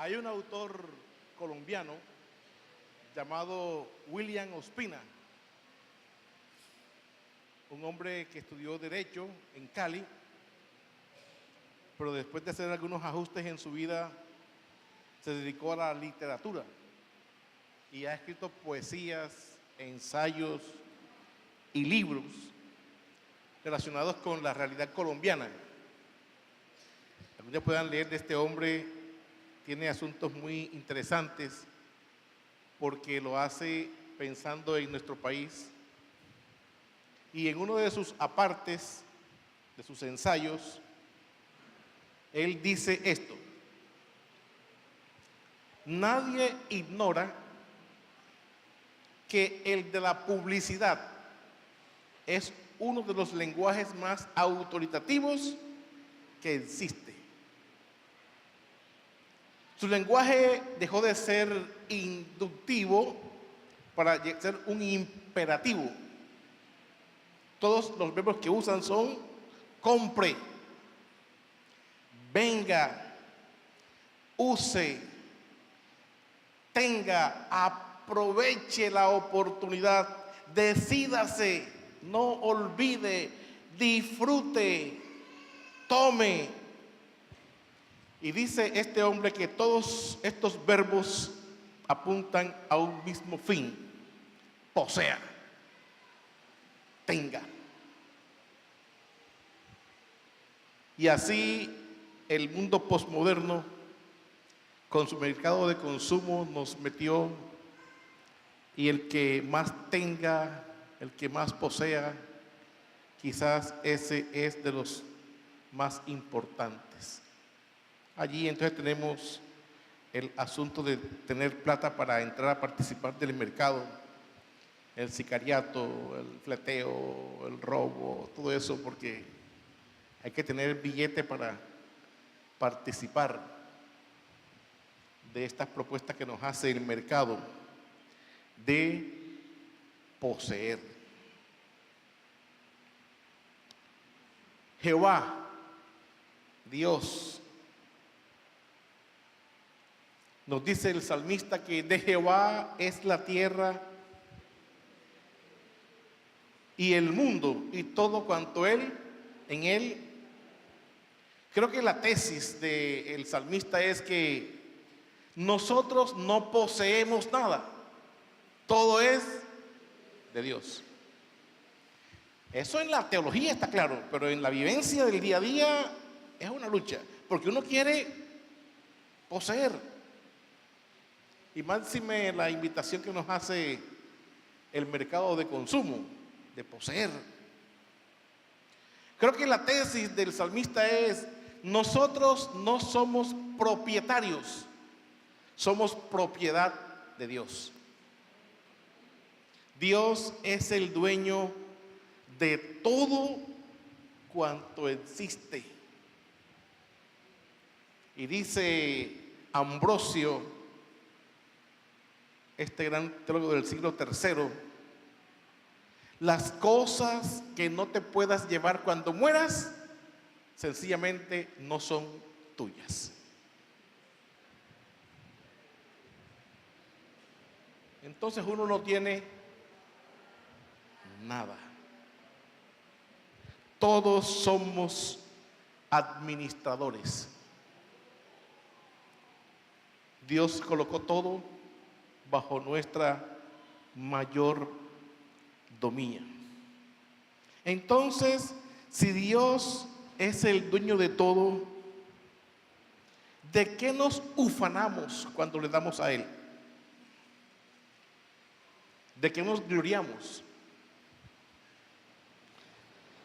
Hay un autor colombiano llamado William Ospina, un hombre que estudió Derecho en Cali, pero después de hacer algunos ajustes en su vida, se dedicó a la literatura y ha escrito poesías, ensayos y libros relacionados con la realidad colombiana. Algunos puedan leer de este hombre, tiene asuntos muy interesantes porque lo hace pensando en nuestro país. Y en uno de sus apartes, de sus ensayos, él dice esto: nadie ignora que el de la publicidad es uno de los lenguajes más autoritativos que existe. Su lenguaje dejó de ser inductivo para ser un imperativo. Todos los verbos que usan son compre, venga, use, tenga, aproveche la oportunidad, decídase, no olvide, disfrute, tome. Y dice este hombre que todos estos verbos apuntan a un mismo fin: posea, tenga. Y así el mundo posmoderno, con su mercado de consumo, nos metió, y el que más tenga, el que más posea, quizás ese es de los más importantes. Allí entonces tenemos el asunto de tener plata para entrar a participar del mercado, el sicariato, el fleteo, el robo, todo eso, porque hay que tener billete para participar de estas propuestas que nos hace el mercado de poseer. Jehová, Dios, nos dice el salmista que de Jehová es la tierra y el mundo y todo cuanto en él. Creo que la tesis del salmista es que nosotros no poseemos nada, todo es de Dios. Eso en la teología está claro, pero en la vivencia del día a día es una lucha, porque uno quiere poseer. Y máxime la invitación que nos hace el mercado de consumo, de poseer. Creo que la tesis del salmista es: nosotros no somos propietarios, somos propiedad de Dios. Dios es el dueño de todo cuanto existe. Y dice Ambrosio, este gran teólogo del siglo III, las cosas que no te puedas llevar cuando mueras, sencillamente no son tuyas. Entonces uno no tiene nada. Todos somos administradores. Dios colocó todo bajo nuestra mayordomía. Entonces, si Dios es el dueño de todo, ¿de qué nos ufanamos cuando le damos a Él? ¿De qué nos gloriamos?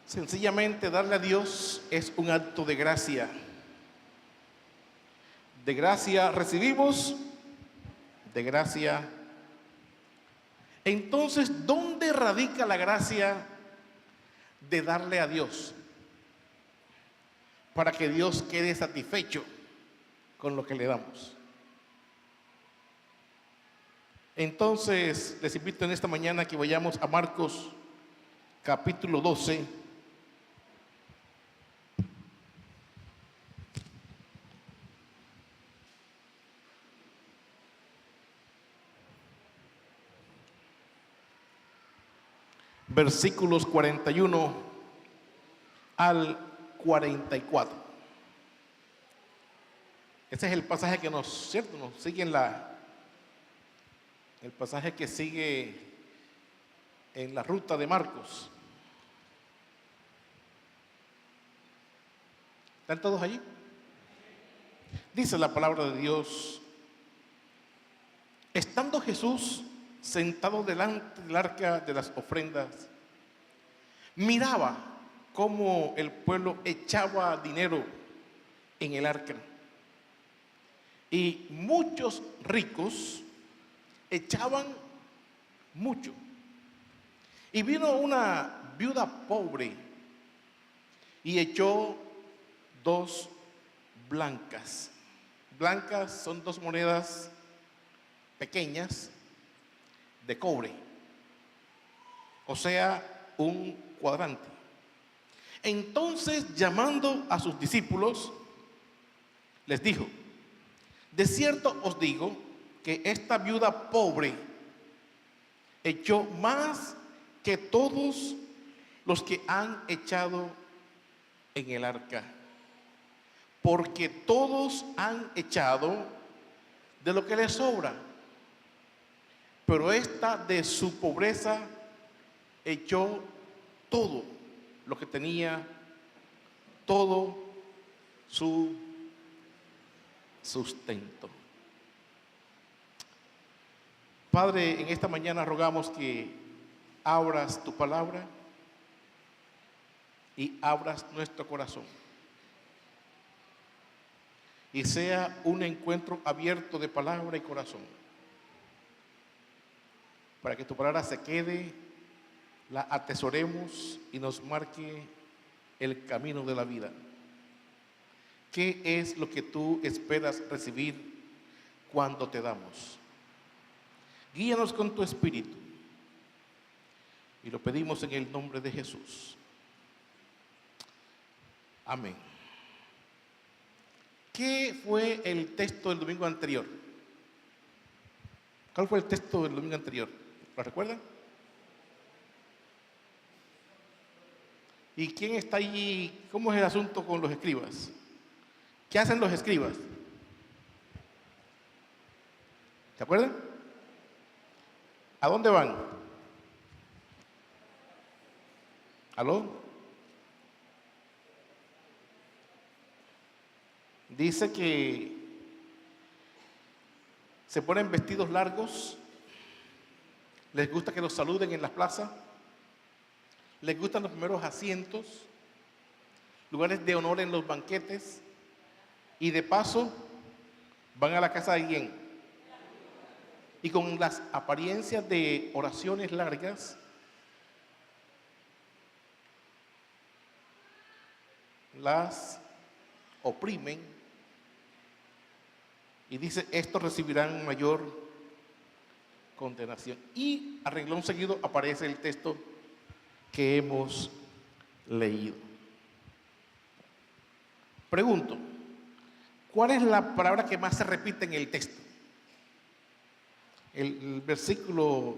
Sencillamente darle a Dios es un acto de gracia. De gracia recibimos, de gracia. Entonces, ¿dónde radica la gracia de darle a Dios? Para que Dios quede satisfecho con lo que le damos. Entonces, les invito en esta mañana que vayamos a Marcos capítulo 12. versículos 41 al 44. Ese es el pasaje que nos sigue el pasaje que sigue en la ruta de Marcos. ¿Están todos allí? Dice la palabra de Dios: estando Jesús sentado delante del arca de las ofrendas, miraba cómo el pueblo echaba dinero en el arca, y muchos ricos echaban mucho. Y vino una viuda pobre y echó 2 blancas. Blancas son 2 monedas pequeñas de cobre, o sea, un cuadrante. Entonces, llamando a sus discípulos, les dijo: de cierto os digo que esta viuda pobre echó más que todos los que han echado en el arca, porque todos han echado de lo que les sobra, pero esta de su pobreza echó todo lo que tenía, todo su sustento. Padre, en esta mañana rogamos que abras tu palabra y abras nuestro corazón, y sea un encuentro abierto de palabra y corazón, para que tu palabra se quede, la atesoremos y nos marque el camino de la vida. ¿Qué es lo que tú esperas recibir cuando te damos? Guíanos con tu espíritu, y lo pedimos en el nombre de Jesús. Amén. ¿Qué fue el texto del domingo anterior? ¿Cuál fue el texto del domingo anterior? ¿Lo recuerdan? ¿Y quién está allí? ¿Cómo es el asunto con los escribas? ¿Qué hacen los escribas? ¿Se acuerdan? ¿A dónde van? ¿Aló? Dice que se ponen vestidos largos, les gusta que los saluden en las plazas, les gustan los primeros asientos, lugares de honor en los banquetes, y de paso van a la casa de alguien. Y con las apariencias de oraciones largas, las oprimen, y dice: estos recibirán mayor condenación. Y a renglón seguido aparece el texto que hemos leído. Pregunto: ¿cuál es la palabra que más se repite en el texto? El versículo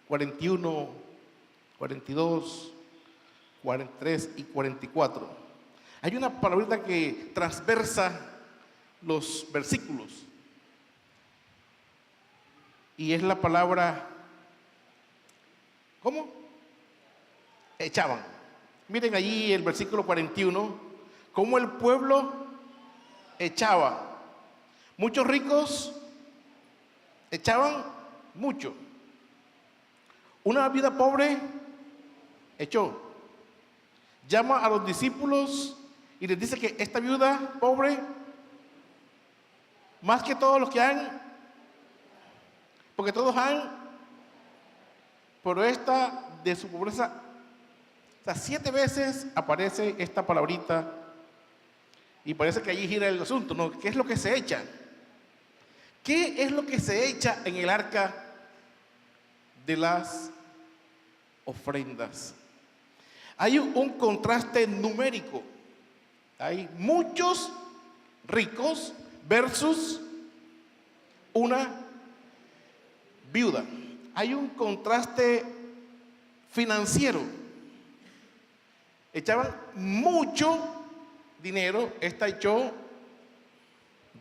41, 42, 43 y 44. Hay una palabrita que transversa los versículos, y es la palabra, ¿cómo? Echaban. Miren allí el versículo 41, cómo el pueblo echaba. Muchos ricos echaban mucho. Una viuda pobre echó. Llama a los discípulos y les dice que esta viuda pobre, más que todos los que han, porque todos han, pero esta de su pobreza, o sea, 7 veces aparece esta palabrita, y parece que allí gira el asunto, ¿no? ¿Qué es lo que se echa? ¿Qué es lo que se echa en el arca de las ofrendas? Hay un contraste numérico. Hay muchos ricos versus una viuda. Hay un contraste financiero. Echaban mucho dinero, esta echó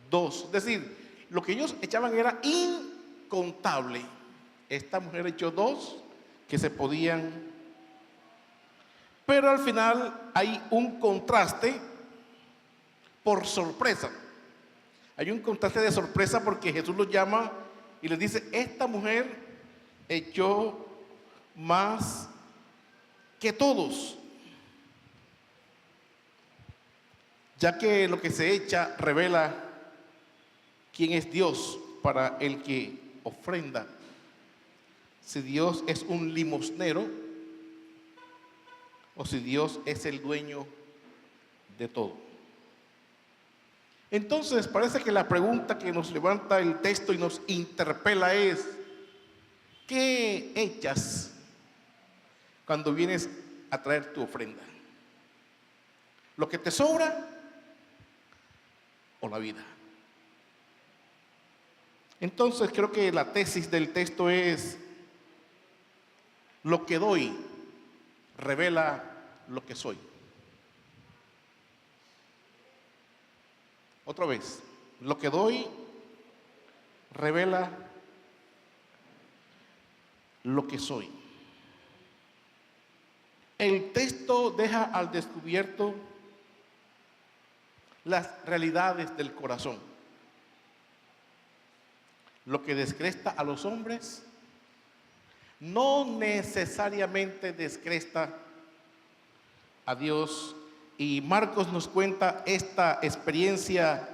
2. Es decir, lo que ellos echaban era incontable. Esta mujer echó 2 que se podían. Pero al final hay un contraste por sorpresa. Hay un contraste de sorpresa porque Jesús los llama y les dice, esta mujer echó más que todos, ya que lo que se echa revela quién es Dios para el que ofrenda. Si Dios es un limosnero o si Dios es el dueño de todo. Entonces parece que la pregunta que nos levanta el texto y nos interpela es, ¿qué echas cuando vienes a traer tu ofrenda? ¿Lo que te sobra o la vida? Entonces creo que la tesis del texto es, lo que doy revela lo que soy. Otra vez, lo que doy revela lo que soy. El texto deja al descubierto las realidades del corazón. Lo que descresta a los hombres no necesariamente descresta a Dios. Y Marcos nos cuenta esta experiencia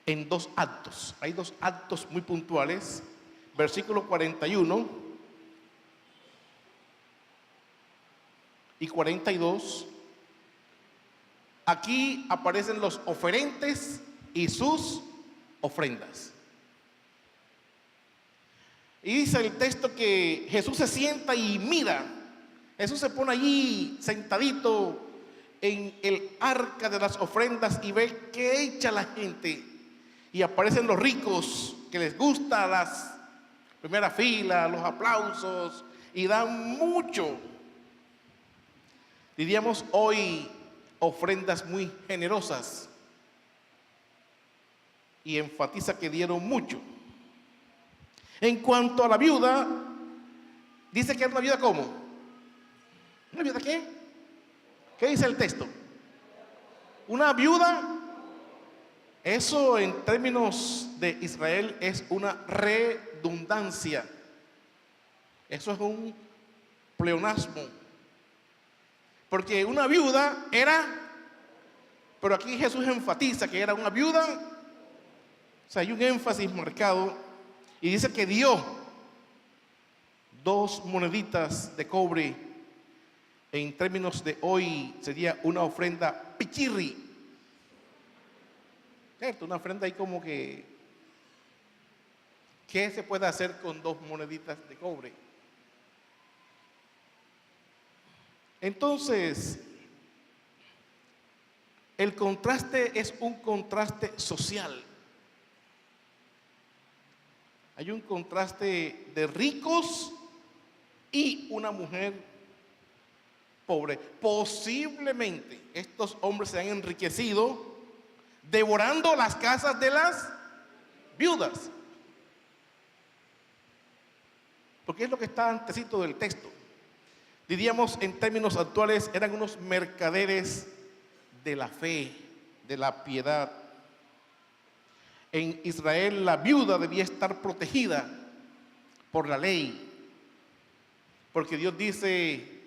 en 2 actos. Hay 2 actos muy puntuales. Versículo 41 y 42. Aquí aparecen los oferentes y sus ofrendas. Y dice el texto que Jesús se sienta y mira. Jesús se pone allí sentadito en el arca de las ofrendas y ve qué echa la gente. Y aparecen los ricos que les gusta las primera fila, los aplausos, y dan mucho. Diríamos hoy ofrendas muy generosas. Y enfatiza que dieron mucho. En cuanto a la viuda, dice que era una viuda ¿cómo? ¿Una viuda qué? ¿Qué dice el texto? Una viuda, eso en términos de Israel es una redundancia. Eso es un pleonasmo. Porque una viuda era, pero aquí Jesús enfatiza que era una viuda. O sea, hay un énfasis marcado. Y dice que dio 2 moneditas de cobre. En términos de hoy sería una ofrenda pichirri. ¿Cierto? Una ofrenda ahí como que, ¿qué se puede hacer con 2 moneditas de cobre? Entonces, el contraste es un contraste social. Hay un contraste de ricos y una mujer pobre. Posiblemente estos hombres se han enriquecido devorando las casas de las viudas. Porque es lo que está antecito del texto. Diríamos en términos actuales, eran unos mercaderes de la fe, de la piedad. En Israel la viuda debía estar protegida por la ley, porque Dios dice,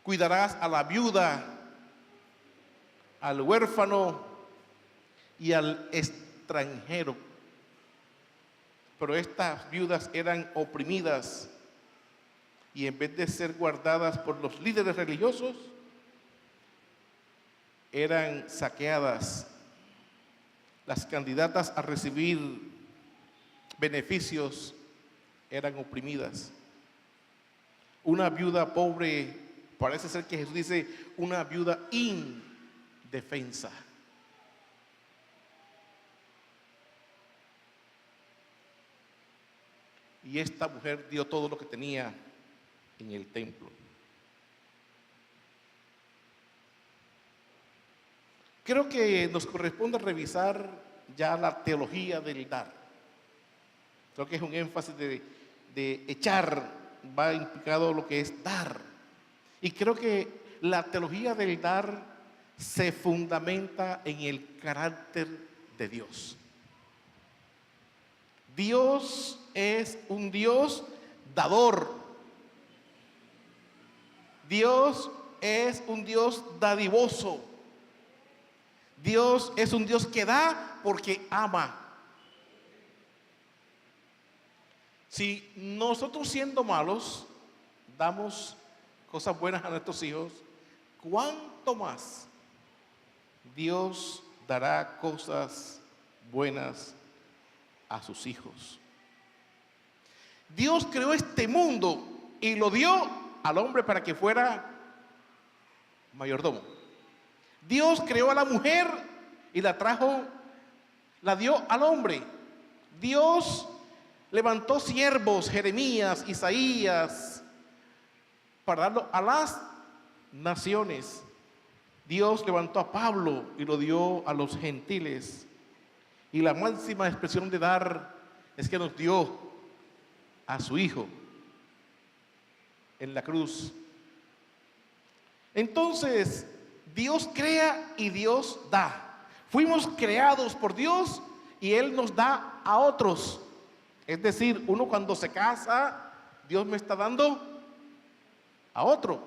cuidarás a la viuda, al huérfano y al extranjero. Pero estas viudas eran oprimidas y en vez de ser guardadas por los líderes religiosos, eran saqueadas. Las candidatas a recibir beneficios eran oprimidas. Una viuda pobre, parece ser que Jesús dice, una viuda indefensa. Y esta mujer dio todo lo que tenía en el templo. Creo que nos corresponde revisar ya la teología del dar. Creo que es un énfasis de echar, va implicado lo que es dar. Y creo que la teología del dar se fundamenta en el carácter de Dios. Dios es un Dios dador. Dios es un Dios dadivoso. Dios es un Dios que da porque ama. Si nosotros siendo malos damos cosas buenas a nuestros hijos, ¿cuánto más Dios dará cosas buenas a sus hijos? Dios creó este mundo y lo dio al hombre para que fuera mayordomo. Dios creó a la mujer y la dio al hombre. Dios levantó siervos, Jeremías, Isaías, para darlo a las naciones. Dios levantó a Pablo y lo dio a los gentiles. Y la máxima expresión de dar es que nos dio a su Hijo en la cruz. Entonces, Dios crea y Dios da. Fuimos creados por Dios y Él nos da a otros. Es decir, uno cuando se casa, Dios me está dando a otro.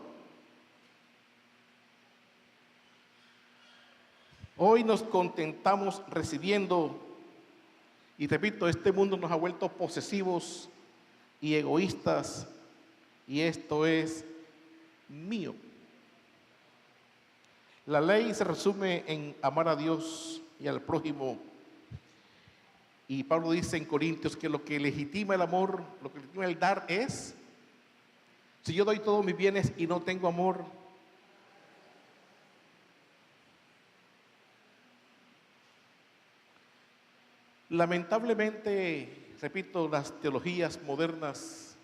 Hoy nos contentamos recibiendo, y repito, este mundo nos ha vuelto posesivos y egoístas, y esto es mío. La ley se resume en amar a Dios y al prójimo. Y Pablo dice en Corintios que lo que legitima el amor, lo que legitima el dar es, si yo doy todos mis bienes y no tengo amor, lamentablemente, repito, las teologías modernas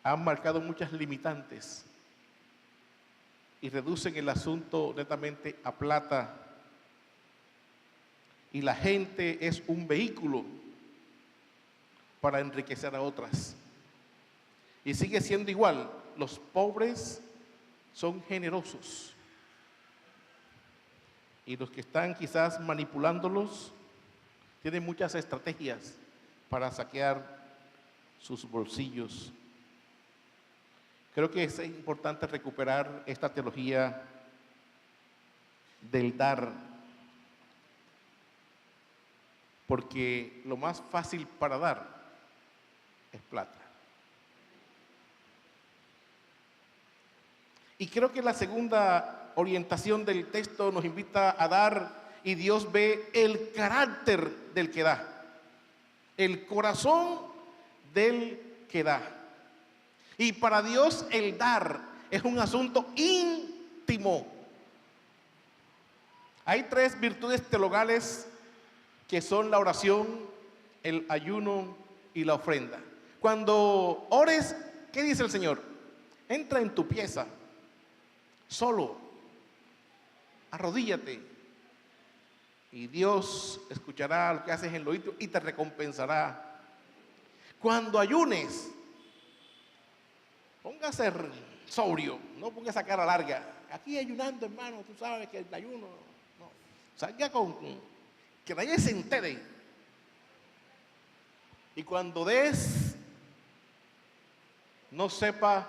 han marcado muchas limitantes y reducen el asunto netamente a plata. Y la gente es un vehículo para enriquecer a otras. Y sigue siendo igual, los pobres son generosos. Y los que están quizás manipulándolos tienen muchas estrategias para saquear sus bolsillos. Creo que es importante recuperar esta teología del dar, porque lo más fácil para dar es plata. Y creo que la segunda orientación del texto nos invita a dar, y Dios ve el carácter del que da, el corazón del que da. Y para Dios el dar es un asunto íntimo. Hay tres virtudes teologales que son la oración, el ayuno y la ofrenda. Cuando ores, ¿qué dice el Señor? Entra en tu pieza, solo, arrodíllate, y Dios escuchará lo que haces en lo íntimo y te recompensará. Cuando ayunes, póngase sobrio, no ponga esa cara larga. Aquí ayunando, hermano, tú sabes que el ayuno, no. Salga con que nadie se entere. Y cuando des, no sepa,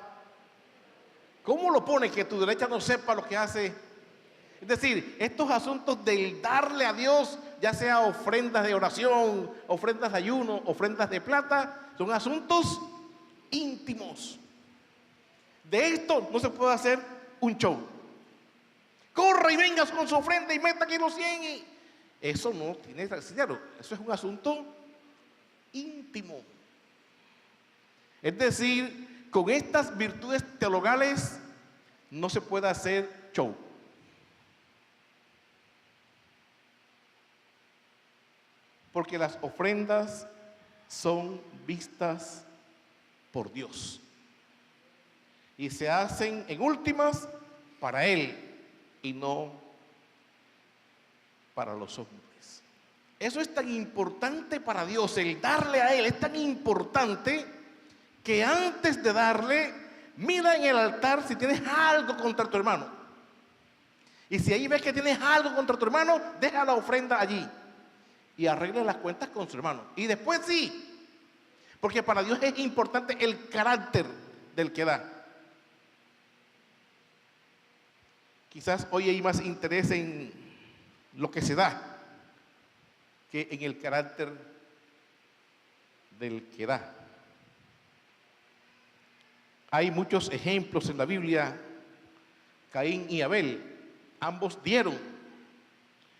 ¿cómo lo pone? Que tu derecha no sepa lo que hace. Es decir, estos asuntos del darle a Dios, ya sea ofrendas de oración, ofrendas de ayuno, ofrendas de plata, son asuntos íntimos. De esto no se puede hacer un show. Corra y vengas con su ofrenda y meta aquí los 100 y... Eso no tiene dinero. Eso es un asunto íntimo. Es decir, con estas virtudes teologales no se puede hacer show. Porque las ofrendas son vistas por Dios y se hacen en últimas para Él. y no para los hombres. Eso es tan importante para Dios, el darle a Él es tan importante que antes de darle, mira en el altar si tienes algo contra tu hermano. Y si ahí ves que tienes algo contra tu hermano, deja la ofrenda allí y arregle las cuentas con su hermano. Y después sí, porque para Dios es importante el carácter del que da. Quizás hoy hay más interés en lo que se da que en el carácter del que da. Hay muchos ejemplos en la Biblia. Caín y Abel, ambos dieron,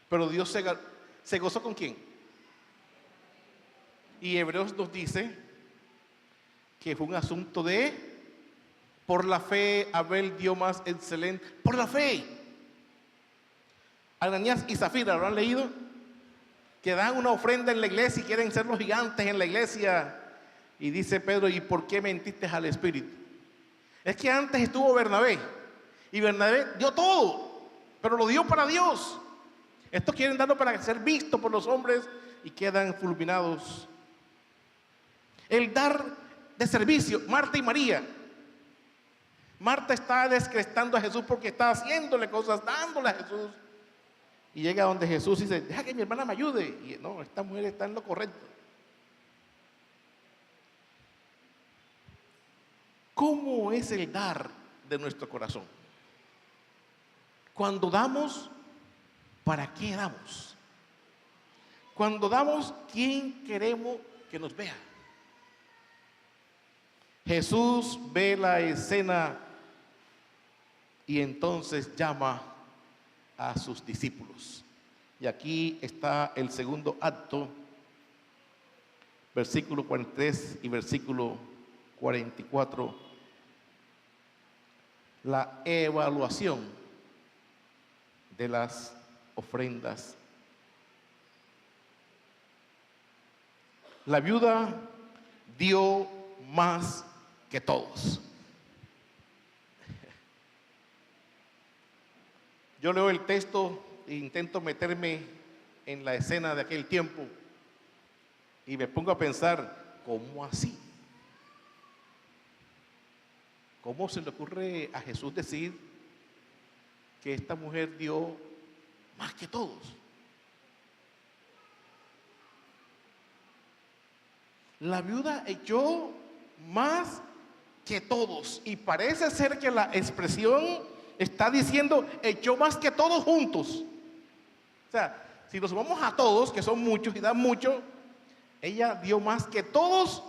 pero Dios se gozó ¿con quién? Y Hebreos nos dice que fue un asunto de, por la fe Abel dio más excelente, por la fe. Ananías y Zafira, ¿lo han leído? Que dan una ofrenda en la iglesia y quieren ser los gigantes en la iglesia. Y dice Pedro, ¿y por qué mentiste al Espíritu? Es que antes estuvo Bernabé, y Bernabé dio todo, pero lo dio para Dios. Estos quieren darlo para ser visto por los hombres y quedan fulminados. El dar de servicio, Marta y María. Marta está descrestando a Jesús porque está haciéndole cosas, dándole a Jesús. Y llega donde Jesús y dice, deja que mi hermana me ayude. Y no, esta mujer está en lo correcto. ¿Cómo es el dar de nuestro corazón? Cuando damos, ¿para qué damos? Cuando damos, ¿quién queremos que nos vea? Jesús ve la escena y entonces llama a sus discípulos. Y aquí está el segundo acto, versículo 43 y versículo 44, la evaluación de las ofrendas. La viuda dio más que todos. Yo leo el texto e intento meterme en la escena de aquel tiempo y me pongo a pensar, ¿cómo así? ¿Cómo se le ocurre a Jesús decir que esta mujer dio más que todos? La viuda echó más que todos, y parece ser que la expresión está diciendo echó más que todos juntos. O sea, si nos sumamos a todos, que son muchos y dan mucho, ella dio más que todos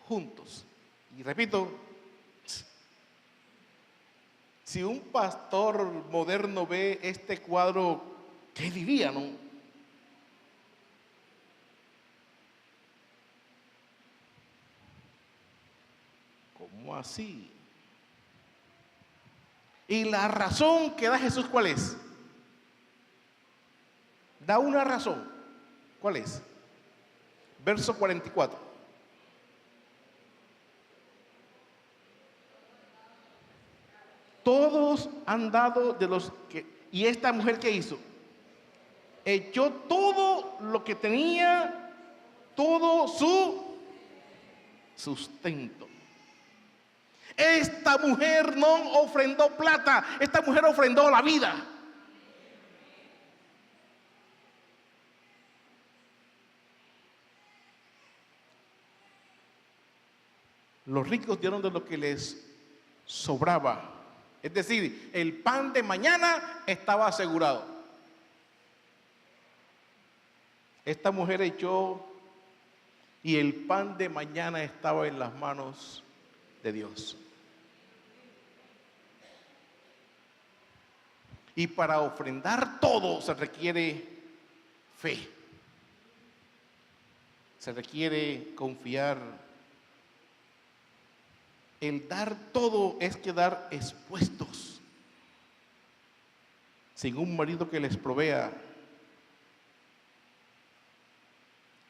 juntos. Y repito, si un pastor moderno ve este cuadro, ¿qué diría, no? ¿Cómo así? Y la razón que da Jesús, ¿cuál es? Da una razón. ¿Cuál es? Verso 44. Todos han dado de los que... ¿Y esta mujer qué hizo? Echó todo lo que tenía, todo su sustento. Esta mujer no ofrendó plata, esta mujer ofrendó la vida. Los ricos dieron de lo que les sobraba. Es decir, el pan de mañana estaba asegurado. Esta mujer echó y el pan de mañana estaba en las manos de Dios. Y para ofrendar todo se requiere fe. Se requiere confiar. El dar todo es quedar expuestos, sin un marido que les provea.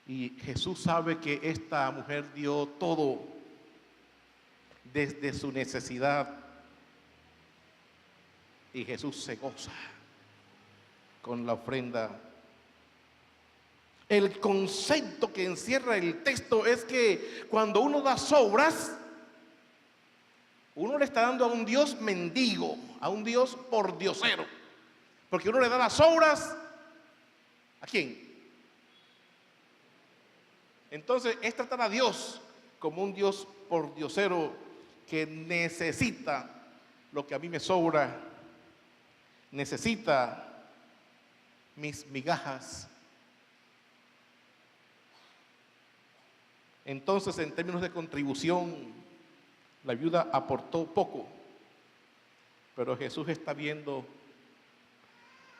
Y Jesús sabe que esta mujer dio todo desde su necesidad. Y Jesús se goza con la ofrenda. El concepto que encierra el texto es que cuando uno da sobras, uno le está dando a un Dios mendigo, a un Dios pordiosero. Porque uno le da las obras, ¿a quién? Entonces es tratar a Dios como un Dios pordiosero que necesita lo que a mí me sobra, necesita mis migajas. Entonces, en términos de contribución, la viuda aportó poco, pero Jesús está viendo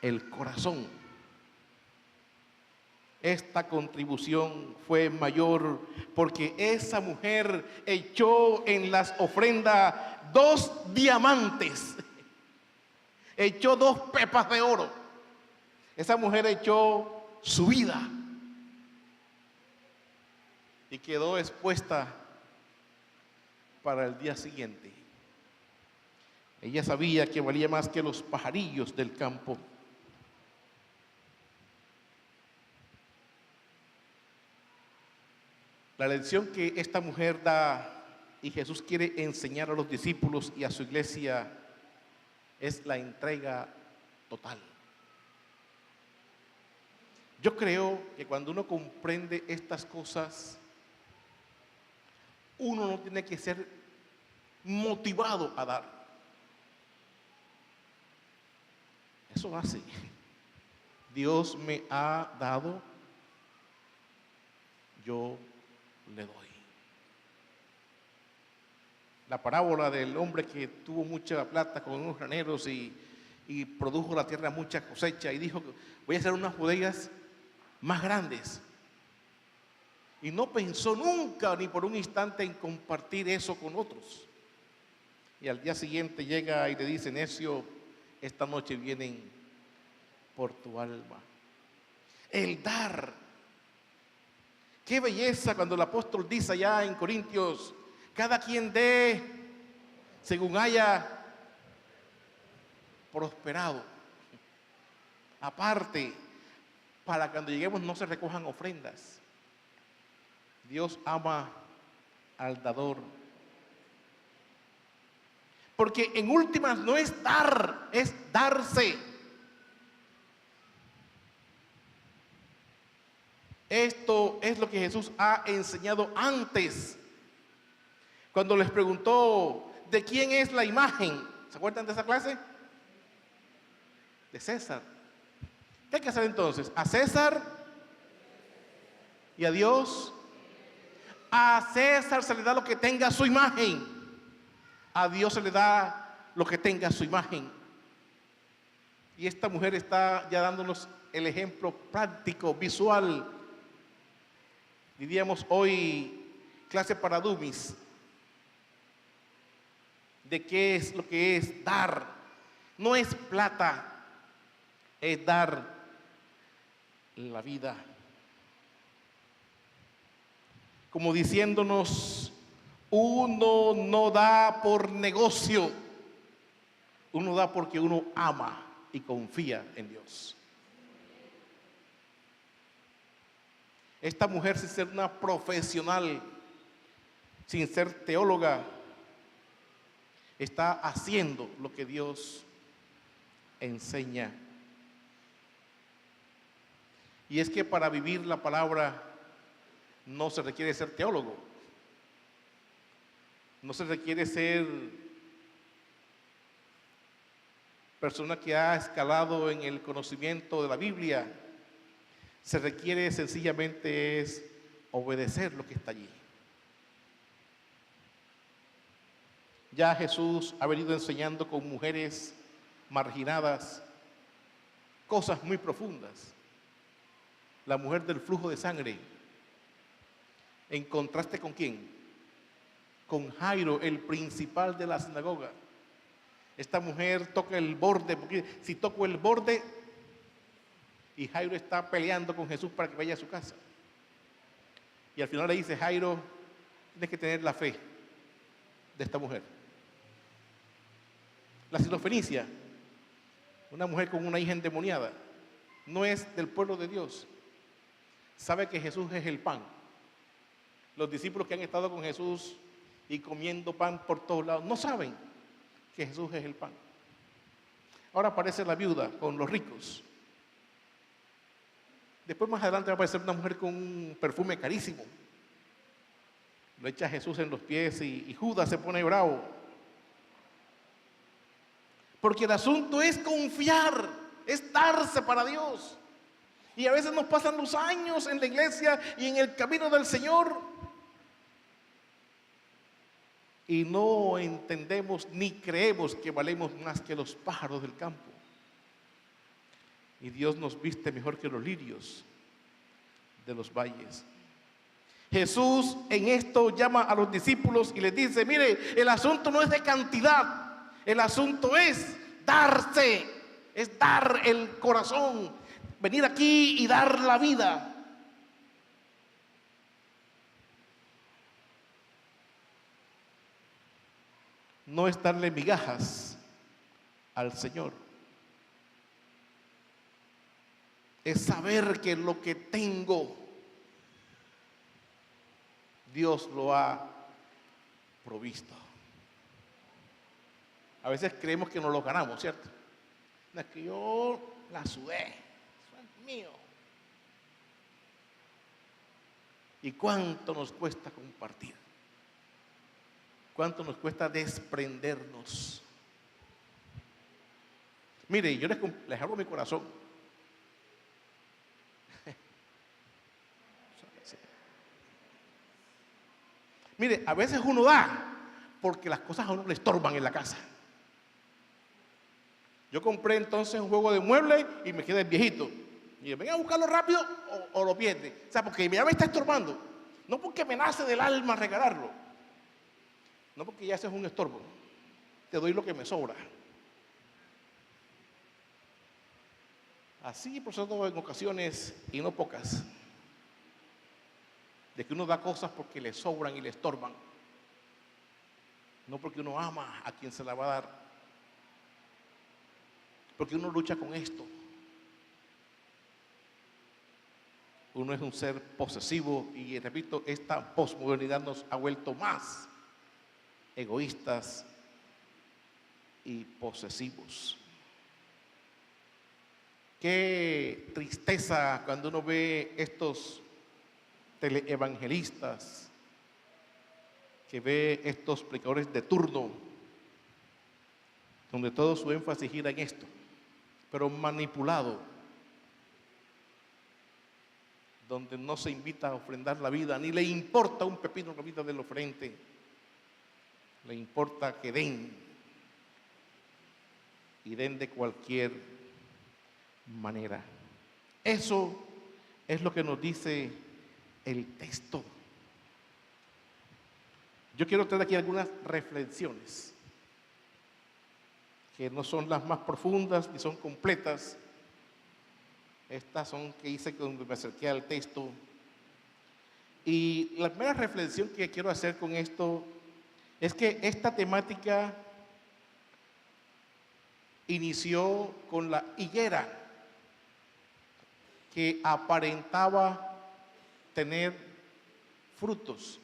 el corazón. Esta contribución fue mayor porque esa mujer echó en las ofrendas 2 diamantes, echó 2 pepas de oro. Esa mujer echó su vida y quedó expuesta para el día siguiente. Ella sabía que valía más que los pajarillos del campo. La lección que esta mujer da y Jesús quiere enseñar a los discípulos y a su iglesia es la entrega total. Yo creo que cuando uno comprende estas cosas, uno no tiene que ser motivado a dar. Eso hace. Dios me ha dado, yo le doy. La parábola del hombre que tuvo mucha plata con unos graneros y produjo la tierra mucha cosecha y dijo: voy a hacer unas bodegas más grandes. Y no pensó nunca ni por un instante en compartir eso con otros. Y al día siguiente llega y le dice: necio, esta noche vienen por tu alma. El dar. Qué belleza cuando el apóstol dice allá en Corintios: cada quien dé según haya prosperado. Aparte, para cuando lleguemos no se recojan ofrendas. Dios ama al dador. Porque en últimas no es dar, es darse. Esto es lo que Jesús ha enseñado antes. Cuando les preguntó: ¿de quién es la imagen? ¿Se acuerdan de esa clase? De César. ¿Qué hay que hacer entonces? A César y a Dios. A César se le da lo que tenga su imagen. A Dios se le da lo que tenga su imagen. Y esta mujer está ya dándonos el ejemplo práctico, visual. Diríamos hoy clase para dummies. De qué es lo que es dar. No es plata, es dar la vida. Como diciéndonos: uno no da por negocio, uno da porque uno ama y confía en Dios. Esta mujer, sin ser una profesional, sin ser teóloga, está haciendo lo que Dios enseña. Y es que para vivir la palabra no se requiere ser teólogo, no se requiere ser persona que ha escalado en el conocimiento de la Biblia. Se requiere sencillamente es obedecer lo que está allí. Ya Jesús ha venido enseñando con mujeres marginadas cosas muy profundas. La mujer del flujo de sangre, en contraste con ¿quién? Con Jairo, el principal de la sinagoga. Esta mujer toca el borde, porque si toco el borde, y Jairo está peleando con Jesús para que vaya a su casa. Y al final le dice: Jairo, tienes que tener la fe de esta mujer. La sirofenicia una mujer con una hija endemoniada, no es del pueblo de Dios, sabe que Jesús es el pan. Los discípulos que han estado con Jesús y comiendo pan por todos lados, no saben que Jesús es el pan. Ahora aparece la viuda con los ricos. Después más adelante va a aparecer una mujer con un perfume carísimo. Lo echa Jesús en los pies y Judas se pone bravo. Porque el asunto es confiar, es darse para Dios. Y a veces nos pasan los años en la iglesia y en el camino del Señor y no entendemos ni creemos que valemos más que los pájaros del campo. Y Dios nos viste mejor que los lirios de los valles. Jesús en esto llama a los discípulos y les dice: mire, el asunto no es de cantidad, el asunto es darse, es dar el corazón, venir aquí y dar la vida. No es darle migajas al Señor, es saber que lo que tengo, Dios lo ha provisto. A veces creemos que nos lo ganamos, ¿cierto? No, es que yo la sudé, eso es mío. ¿Y cuánto nos cuesta compartir? ¿Cuánto nos cuesta desprendernos? Mire, yo les abro mi corazón. Mire, a veces uno da porque las cosas a uno le estorban en la casa. Yo compré entonces un juego de muebles y me quedé viejito. Y yo, venga a buscarlo rápido o lo pierde. O sea, porque ya me está estorbando. No porque me nace del alma regalarlo. No porque ya ese es un estorbo. Te doy lo que me sobra. Así procede en ocasiones y no pocas. De que uno da cosas porque le sobran y le estorban. No porque uno ama a quien se la va a dar. Porque uno lucha con esto. Uno es un ser posesivo y repito, esta posmodernidad nos ha vuelto más egoístas y posesivos. Qué tristeza cuando uno ve estos teleevangelistas, que ve estos predicadores de turno, donde todo su énfasis gira en esto, pero manipulado, donde no se invita a ofrendar la vida, ni le importa un pepino la vida del ofrente, le importa que den, y den de cualquier manera. Eso es lo que nos dice el texto. Yo quiero traer aquí algunas reflexiones que no son las más profundas ni son completas. Estas son que hice cuando me acerqué al texto. Y la primera reflexión que quiero hacer con esto es que esta temática inició con la higuera que aparentaba tener frutos.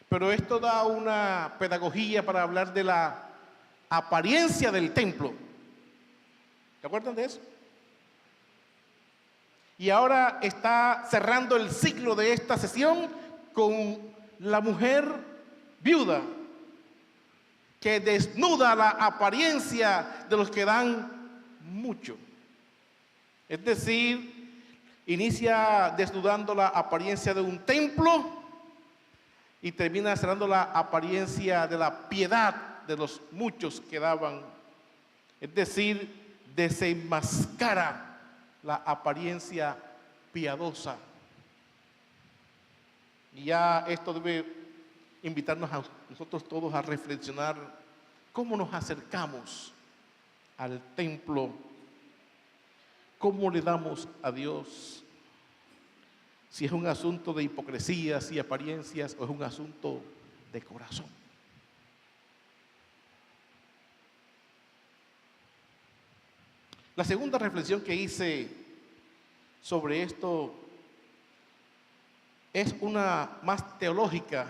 Pero esto da una pedagogía para hablar de la apariencia del templo. ¿Se acuerdan de eso? Y ahora está cerrando el ciclo de esta sesión con la mujer viuda que desnuda la apariencia de los que dan mucho. Es decir, inicia desnudando la apariencia de un templo y termina cerrando la apariencia de la piedad de los muchos que daban. Es decir, desenmascara la apariencia piadosa. Y ya esto debe invitarnos a nosotros todos a reflexionar cómo nos acercamos al templo, cómo le damos a Dios, si es un asunto de hipocresías y apariencias o es un asunto de corazón. La segunda reflexión que hice sobre esto es una más teológica,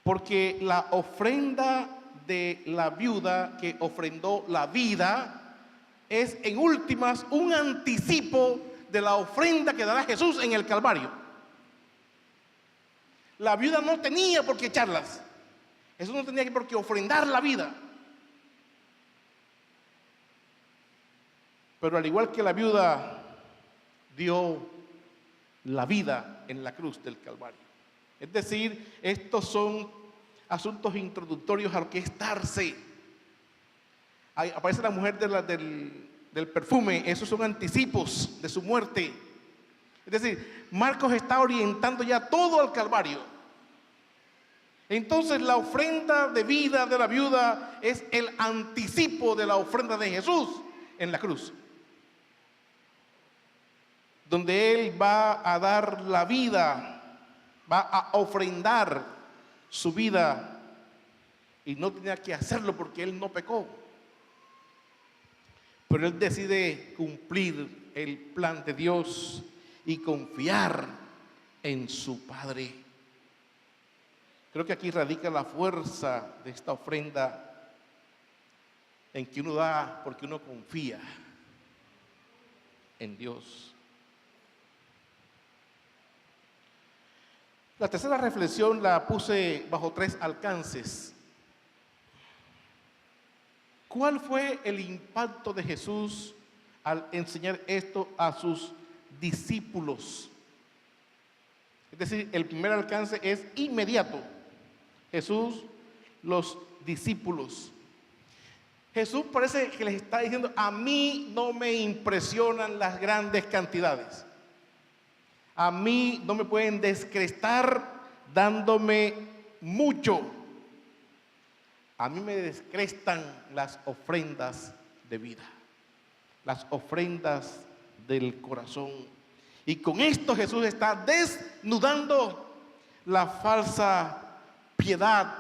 porque la ofrenda de la viuda que ofrendó la vida es en últimas un anticipo de la ofrenda que dará Jesús en el Calvario. La viuda no tenía por qué echarlas, Jesús no tenía por qué ofrendar la vida, pero al igual que la viuda dio la vida en la cruz del Calvario. Es decir, estos son asuntos introductorios a lo que es darse. Ahí aparece la mujer del perfume, esos son anticipos de su muerte. Es decir, Marcos está orientando ya todo al Calvario. Entonces la ofrenda de vida de la viuda es el anticipo de la ofrenda de Jesús en la cruz, donde Él va a dar la vida, va a ofrendar su vida, y no tenía que hacerlo porque Él no pecó, pero Él decide cumplir el plan de Dios y confiar en su Padre. Creo que aquí radica la fuerza de esta ofrenda, en que uno da porque uno confía en Dios. La tercera reflexión la puse bajo 3 alcances. ¿Cuál fue el impacto de Jesús al enseñar esto a sus discípulos? Es decir, el primer alcance es inmediato. Jesús, los discípulos. Jesús parece que les está diciendo: a mí no me impresionan las grandes cantidades. A mí no me pueden descrestar dándome mucho. A mí me descrestan las ofrendas de vida, las ofrendas del corazón. Y con esto Jesús está desnudando la falsa piedad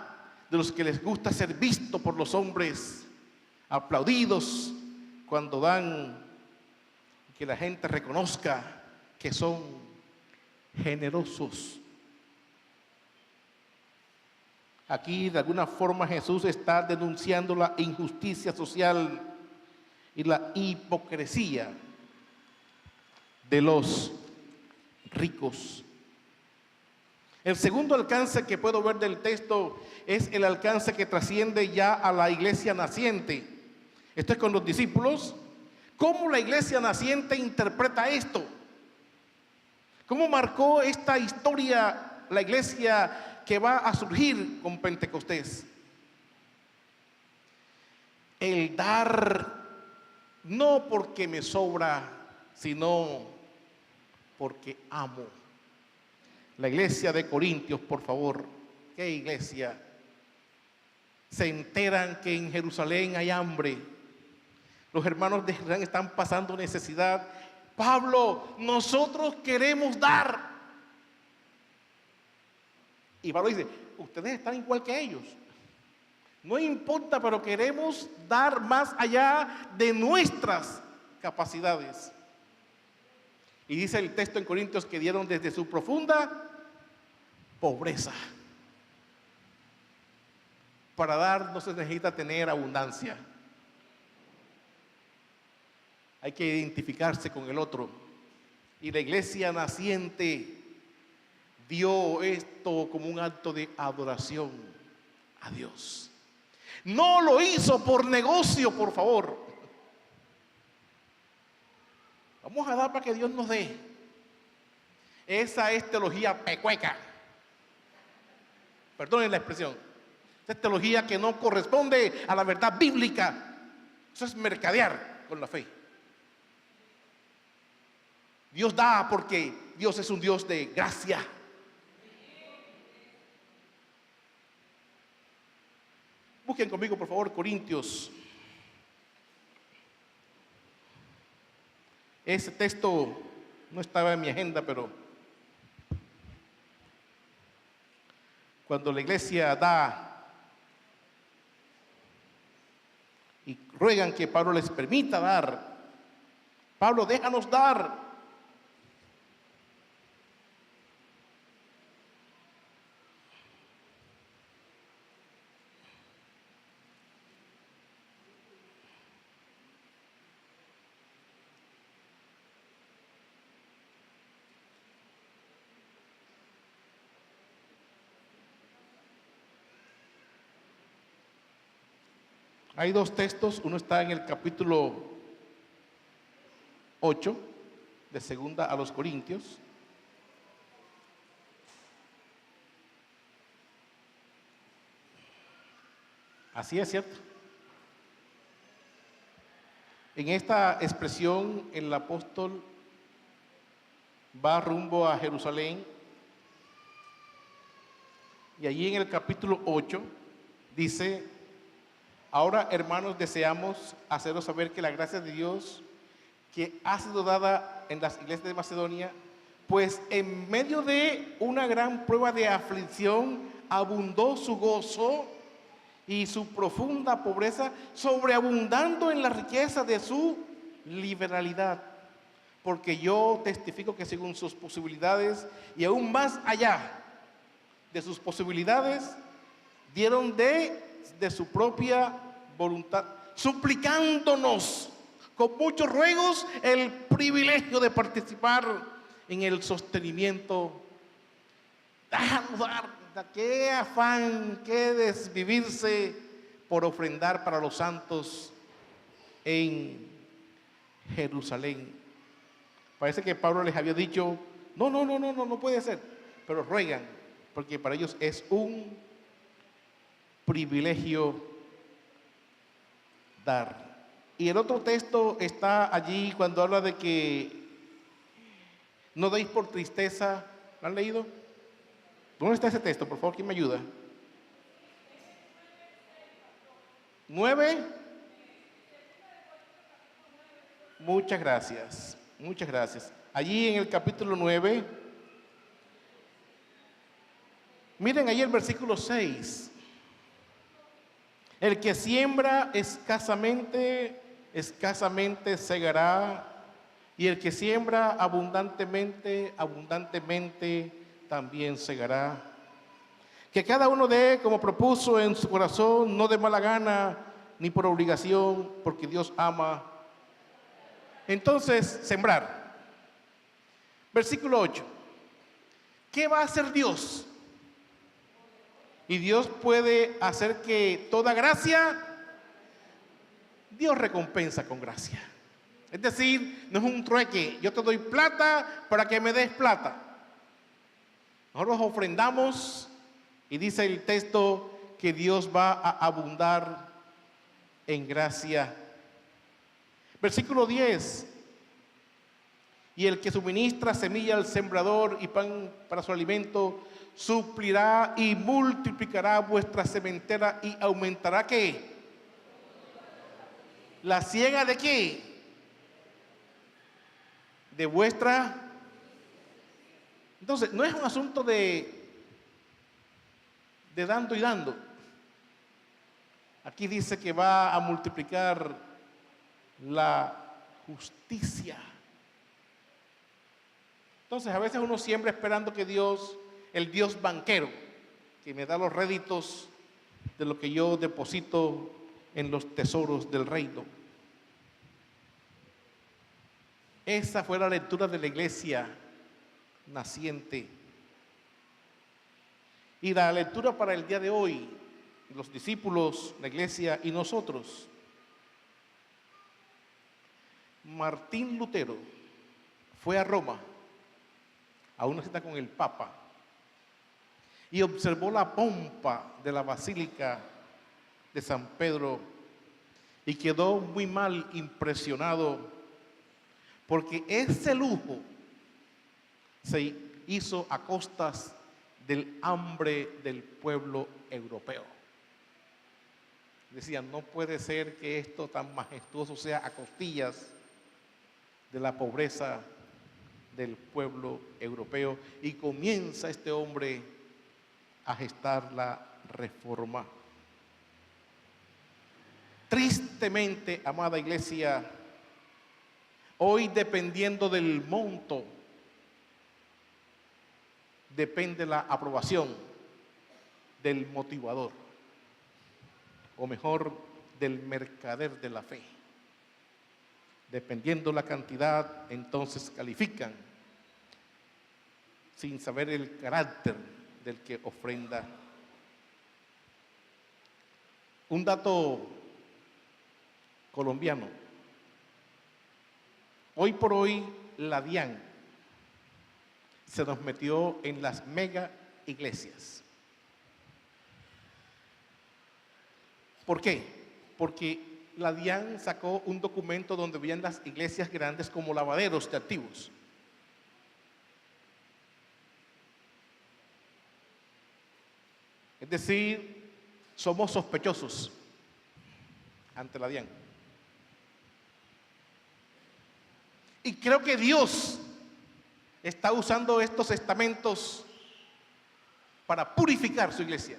de los que les gusta ser visto por los hombres, aplaudidos cuando dan, que la gente reconozca que son generosos. Aquí de alguna forma Jesús está denunciando la injusticia social y la hipocresía de los ricos. El segundo alcance que puedo ver del texto es el alcance que trasciende ya a la iglesia naciente. Esto es con los discípulos. ¿Cómo la iglesia naciente interpreta esto? ¿Cómo marcó esta historia la iglesia que va a surgir con Pentecostés? El dar no porque me sobra, sino porque amo. La iglesia de Corintios, por favor, ¿qué iglesia? Se enteran que en Jerusalén hay hambre. Los hermanos de Jerusalén están pasando necesidad. Pablo, nosotros queremos dar. Y Pablo dice: ustedes están igual que ellos. No importa, pero queremos dar más allá de nuestras capacidades. Y dice el texto en Corintios que dieron desde su profunda pobreza. Para dar no se necesita tener abundancia. Hay que identificarse con el otro. Y la iglesia naciente dio esto como un acto de adoración a Dios. No lo hizo por negocio, por favor. Vamos a dar para que Dios nos dé. Esa es teología pecueca. Perdonen la expresión. Esa es teología que no corresponde a la verdad bíblica. Eso es mercadear con la fe. Dios da porque Dios es un Dios de gracia. Busquen conmigo, por favor, Corintios. Ese texto no estaba en mi agenda, pero cuando la iglesia da, y ruegan que Pablo les permita dar. Pablo, déjanos dar. Hay dos textos, uno está en el capítulo 8 de segunda a los Corintios. Así es, ¿cierto? En esta expresión el apóstol va rumbo a Jerusalén y allí en el capítulo 8 dice: ahora, hermanos, deseamos haceros saber que la gracia de Dios que ha sido dada en las iglesias de Macedonia, pues en medio de una gran prueba de aflicción abundó su gozo y su profunda pobreza, sobreabundando en la riqueza de su liberalidad. Porque yo testifico que según sus posibilidades y aún más allá de sus posibilidades, dieron de su propia voluntad, suplicándonos con muchos ruegos el privilegio de participar en el sostenimiento. Qué afán, qué desvivirse por ofrendar para los santos en Jerusalén. Parece que Pablo les había dicho: no puede ser, pero ruegan, porque para ellos es un privilegio dar. Y el otro texto está allí cuando habla de que no deis por tristeza. ¿Lo han leído? ¿Dónde está ese texto? Por favor, ¿quién me ayuda? 9. Muchas gracias, muchas gracias. Allí en el capítulo 9, miren allí el versículo 6. El que siembra escasamente, escasamente segará, y el que siembra abundantemente, abundantemente también segará. Que cada uno dé como propuso en su corazón, no de mala gana ni por obligación, porque Dios ama. Entonces, sembrar. Versículo 8. ¿Qué va a hacer Dios? Y Dios puede hacer que toda gracia, Dios recompensa con gracia. Es decir, no es un trueque: yo te doy plata para que me des plata. Nosotros ofrendamos y dice el texto que Dios va a abundar en gracia. Versículo 10. Y el que suministra semilla al sembrador y pan para su alimento, suplirá y multiplicará vuestra sementera y aumentará ¿qué? La siega de ¿qué? De vuestra. Entonces, no es un asunto de dando y dando. Aquí dice que va a multiplicar la justicia. Entonces, a veces uno siembra esperando que Dios, el Dios banquero, que me da los réditos de lo que yo deposito en los tesoros del reino. Esa fue la lectura de la iglesia naciente. Y la lectura para el día de hoy, los discípulos, la iglesia y nosotros. Martín Lutero fue a Roma a una cita con el Papa y observó la pompa de la Basílica de San Pedro y quedó muy mal impresionado, porque ese lujo se hizo a costas del hambre del pueblo europeo. Decían: no puede ser que esto tan majestuoso sea a costillas de la pobreza del pueblo europeo. Y comienza este hombre a gestar la reforma. Triste Tristemente, amada iglesia, hoy dependiendo del monto, depende la aprobación del motivador, o mejor, del mercader de la fe. Dependiendo la cantidad, entonces califican, sin saber el carácter del que ofrenda. Un dato colombiano. Hoy por hoy, la DIAN se nos metió en las mega iglesias. ¿Por qué? Porque la DIAN sacó un documento donde veían las iglesias grandes como lavaderos de activos. Es decir, somos sospechosos ante la DIAN. Y creo que Dios está usando estos estamentos para purificar su iglesia.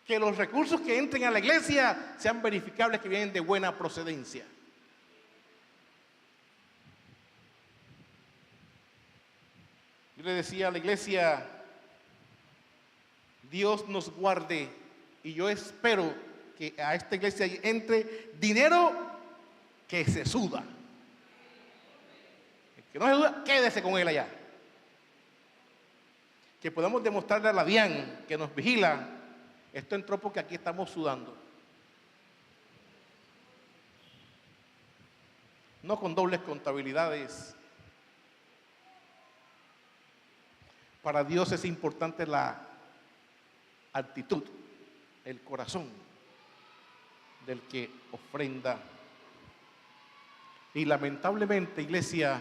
Que los recursos que entren a la iglesia sean verificables, que vienen de buena procedencia. Yo le decía a la iglesia, Dios nos guarde, y yo espero que a esta iglesia entre dinero que se suda. El que no se suda, quédese con él allá. Que podamos demostrarle a la DIAN que nos vigila. Esto entró porque aquí estamos sudando. No con dobles contabilidades. Para Dios es importante la actitud, el corazón del que ofrenda. Y lamentablemente, iglesia,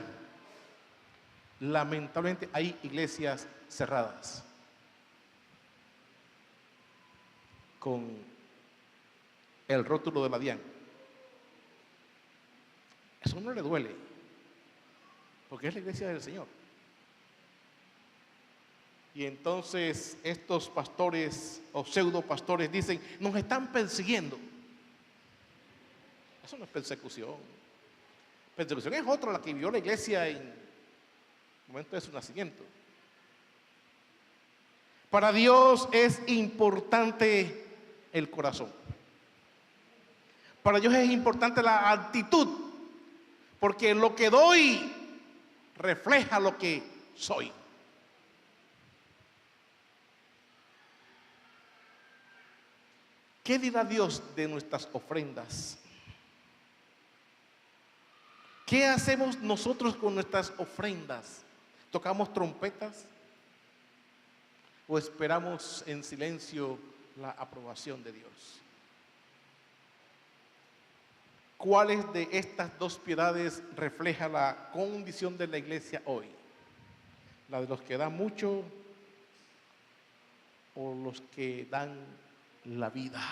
lamentablemente hay iglesias cerradas con el rótulo de la DIAN. Eso no le duele, porque es la iglesia del Señor. Y entonces estos pastores o pseudo pastores dicen, nos están persiguiendo. Eso no es persecución. Persecución es otra, la que vivió la iglesia en el momento de su nacimiento. Para Dios es importante el corazón. Para Dios es importante la actitud, porque lo que doy refleja lo que soy. ¿Qué dirá Dios de nuestras ofrendas? ¿Qué hacemos nosotros con nuestras ofrendas? ¿Tocamos trompetas? ¿O esperamos en silencio la aprobación de Dios? ¿Cuáles de estas dos piedades refleja la condición de la iglesia hoy? ¿La de los que dan mucho o los que dan la vida?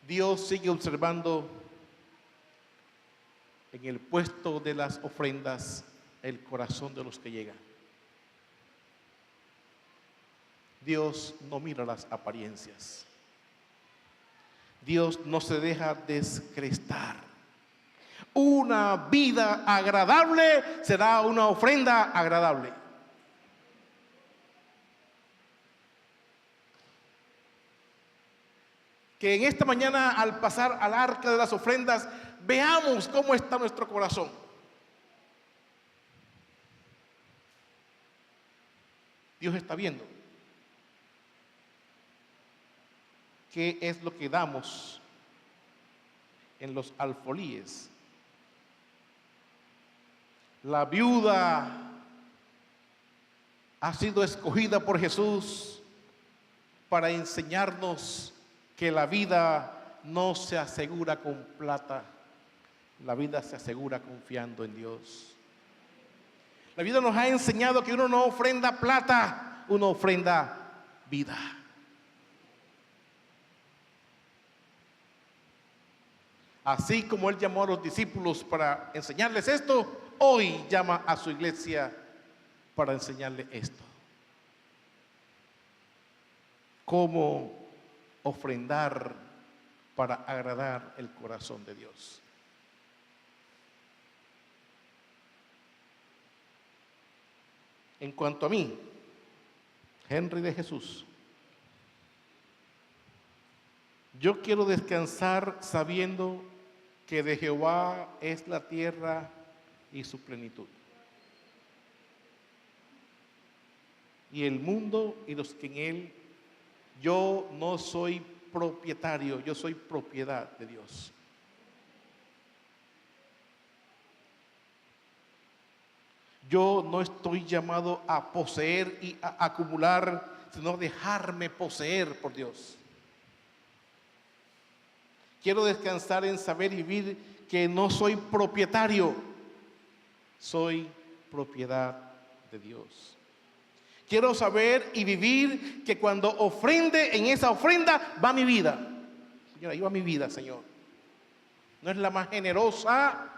Dios sigue observando en el puesto de las ofrendas el corazón de los que llegan. Dios no mira las apariencias. Dios no se deja descrestar. Una vida agradable será una ofrenda agradable. Que en esta mañana, al pasar al arca de las ofrendas, veamos cómo está nuestro corazón. Dios está viendo qué es lo que damos en los alfolíes. La viuda ha sido escogida por Jesús para enseñarnos que la vida no se asegura con plata, la vida se asegura confiando en Dios. La vida nos ha enseñado que uno no ofrenda plata, uno ofrenda vida. Así como Él llamó a los discípulos para enseñarles esto, hoy llama a su iglesia para enseñarle esto. Cómo ofrendar para agradar el corazón de Dios. En cuanto a mí, Henry de Jesús, yo quiero descansar sabiendo que de Jehová es la tierra y su plenitud, y el mundo y los que en él. Yo no soy propietario, yo soy propiedad de Dios. Yo no estoy llamado a poseer y a acumular, sino dejarme poseer por Dios. Quiero descansar en saber y vivir que no soy propietario, soy propiedad de Dios. Quiero saber y vivir que cuando ofrende, en esa ofrenda va mi vida. Señor, ahí va mi vida, Señor. No es la más generosa,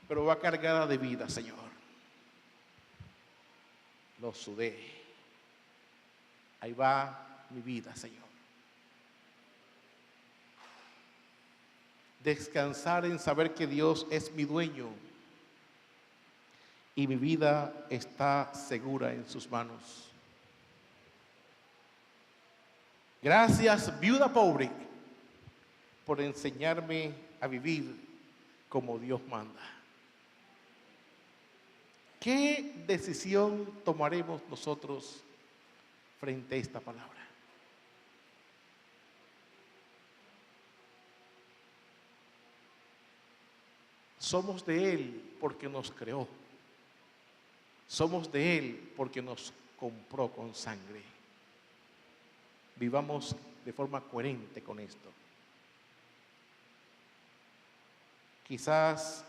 pero va cargada de vida, Señor. Lo sudé. Ahí va mi vida, Señor. Descansar en saber que Dios es mi dueño y mi vida está segura en sus manos. Gracias, viuda pobre, por enseñarme a vivir como Dios manda. ¿Qué decisión tomaremos nosotros frente a esta palabra? Somos de Él porque nos creó. Somos de Él porque nos compró con sangre. Vivamos de forma coherente con esto. Quizás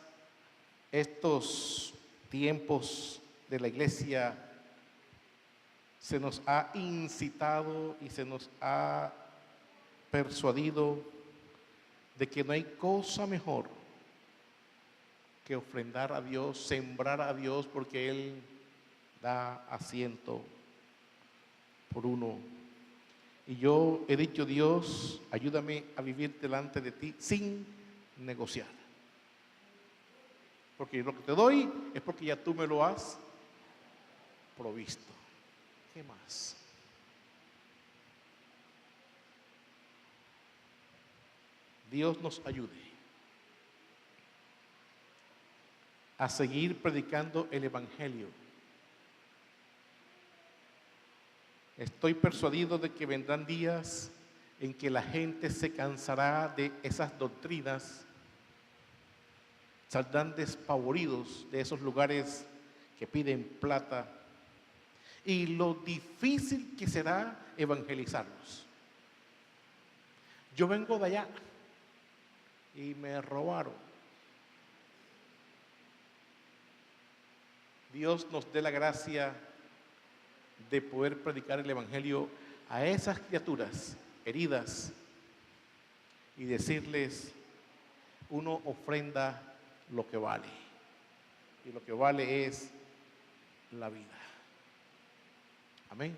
estos tiempos de la iglesia se nos ha incitado y se nos ha persuadido de que no hay cosa mejor que ofrendar a Dios, sembrar a Dios, porque Él da a ciento por uno. Y yo he dicho: Dios, ayúdame a vivir delante de ti sin negociar. Porque lo que te doy es porque ya tú me lo has provisto. ¿Qué más? Dios nos ayude a seguir predicando el Evangelio. Estoy persuadido de que vendrán días en que la gente se cansará de esas doctrinas, saldrán despavoridos de esos lugares que piden plata, y lo difícil que será evangelizarlos. Yo vengo de allá y me robaron. Dios nos dé la gracia de poder predicar el Evangelio a esas criaturas heridas y decirles: uno ofrenda lo que vale, y lo que vale es la vida. Amén.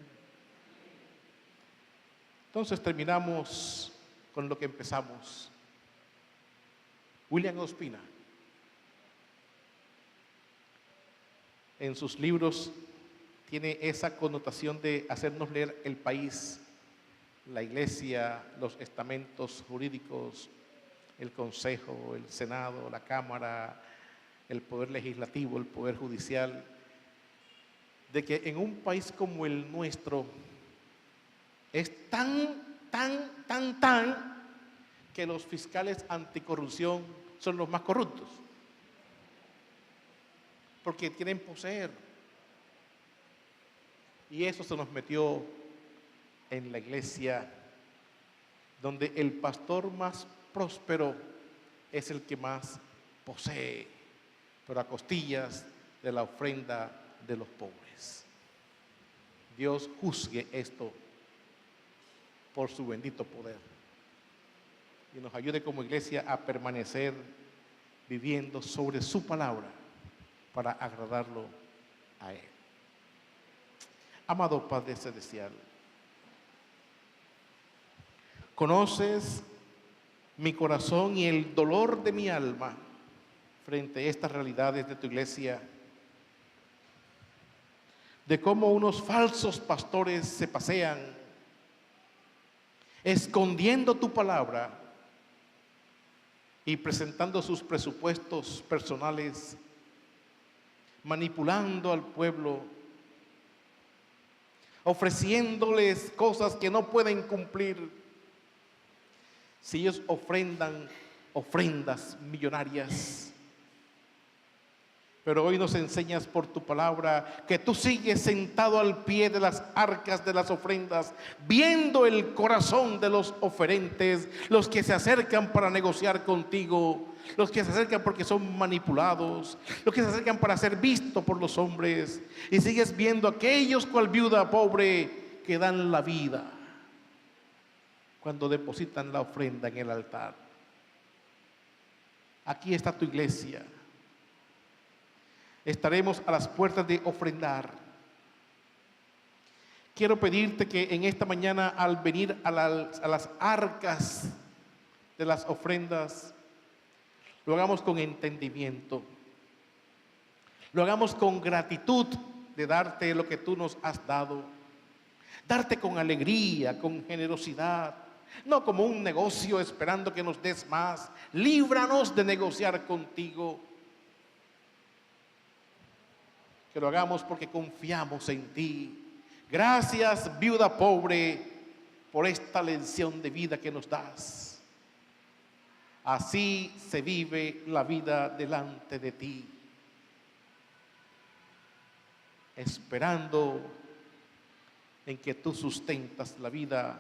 Entonces terminamos con lo que empezamos. William Ospina, en sus libros, tiene esa connotación de hacernos leer el país, la iglesia, los estamentos jurídicos, el Consejo, el Senado, la Cámara, el Poder Legislativo, el Poder Judicial, de que en un país como el nuestro es tan que los fiscales anticorrupción son los más corruptos, porque quieren poseer. Y eso se nos metió en la iglesia, donde el pastor más próspero es el que más posee, pero a costillas de la ofrenda de los pobres. Dios juzgue esto por su bendito poder y nos ayude como iglesia a permanecer viviendo sobre su palabra para agradarlo a Él. Amado Padre Celestial, conoces mi corazón y el dolor de mi alma frente a estas realidades de tu iglesia, de cómo unos falsos pastores se pasean escondiendo tu palabra y presentando sus presupuestos personales, manipulando al pueblo, ofreciéndoles cosas que no pueden cumplir. Si ellos ofrendan ofrendas millonarias, pero hoy nos enseñas por tu palabra que tú sigues sentado al pie de las arcas de las ofrendas, viendo el corazón de los oferentes, los que se acercan para negociar contigo, los que se acercan porque son manipulados, los que se acercan para ser vistos por los hombres, y sigues viendo a aquellos cual viuda pobre que dan la vida cuando depositan la ofrenda en el altar. Aquí está tu iglesia. Estaremos a las puertas de ofrendar. Quiero pedirte que en esta mañana, al venir a las arcas de las ofrendas, lo hagamos con entendimiento, lo hagamos con gratitud de darte lo que tú nos has dado, darte con alegría, con generosidad, no como un negocio esperando que nos des más. Líbranos de negociar contigo. Que lo hagamos porque confiamos en ti. Gracias, viuda pobre, por esta lección de vida que nos das. Así se vive la vida delante de ti, esperando en que tú sustentas la vida,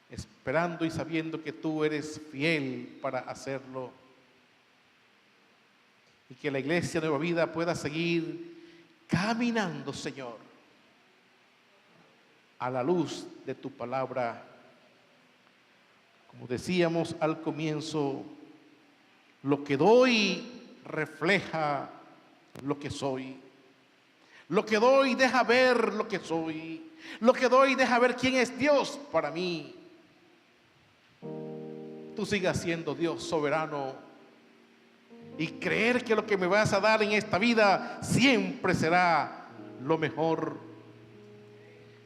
esperando y sabiendo que tú eres fiel para hacerlo. Y que la iglesia Nueva Vida pueda seguir caminando, Señor, a la luz de tu palabra. Como decíamos al comienzo, lo que doy refleja lo que soy. Lo que doy deja ver lo que soy. Lo que doy deja ver quién es Dios para mí. Tú sigas siendo Dios soberano, y creer que lo que me vas a dar en esta vida siempre será lo mejor.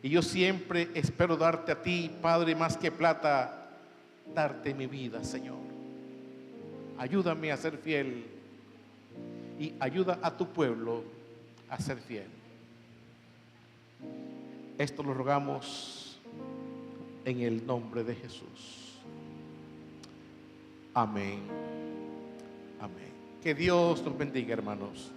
Y yo siempre espero darte a ti, Padre, más que plata, darte mi vida, Señor. Ayúdame a ser fiel y ayuda a tu pueblo a ser fiel. Esto lo rogamos en el nombre de Jesús. Amén. Amén. Que Dios los bendiga, hermanos.